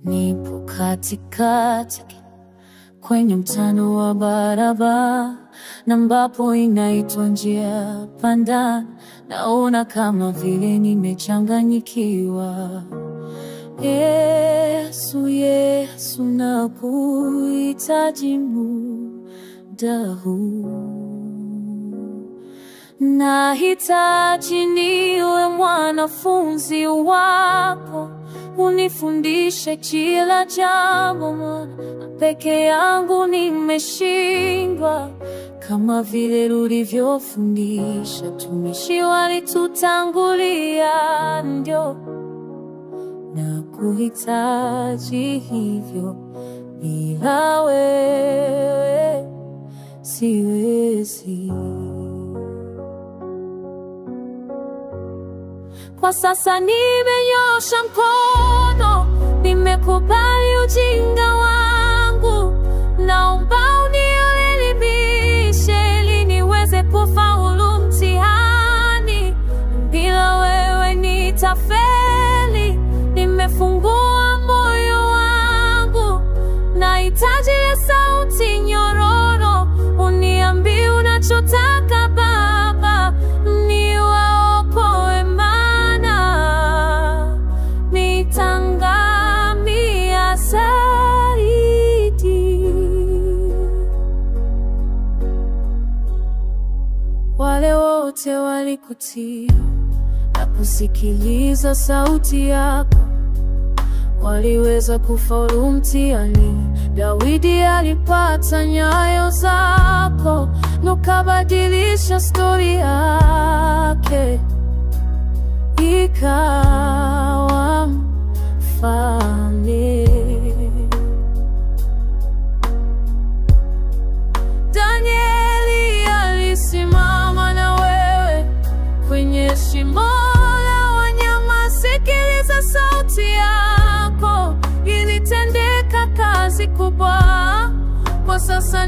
Nipo katikati kwenye mtano wa barabara, na ambapo inaitwa njia panda. Naona kama vile nimechanganyikiwa. Yesu, Yesu, nakuhitaji muda huu. Nahitaji niwe mwanafunzi wako, unifundishe kila jambo, maana peke yangu nimeshindwa. Kama vile ulivyofundisha tumishi walitutangulia, ndio nakuhitaji hivyo, bila wewe siwezi. Kwa sasa nimenyosha mkono, nimekubali ujinga wangu. Naomba unielimishe ili niweze kufaulu mtihani. Bila wewe nitafeli. Nimefungua moyo wangu, nahitaji sauti nyororo. Uniambie unachotaka Baba, niwaokoe maana nitangamia zaidi. Wale wote walikutii na kusikiliza sauti yako waliweza kufaulu mtihani. Daudi alipata nyayo zako, na ukabadilisha stori yake, ikawa mfalme. Danieli alisimama na wewe kwenye shimo la wanyama. Sikiliza sauti yako, ilitendeka kazi kubwa. Kwa sasa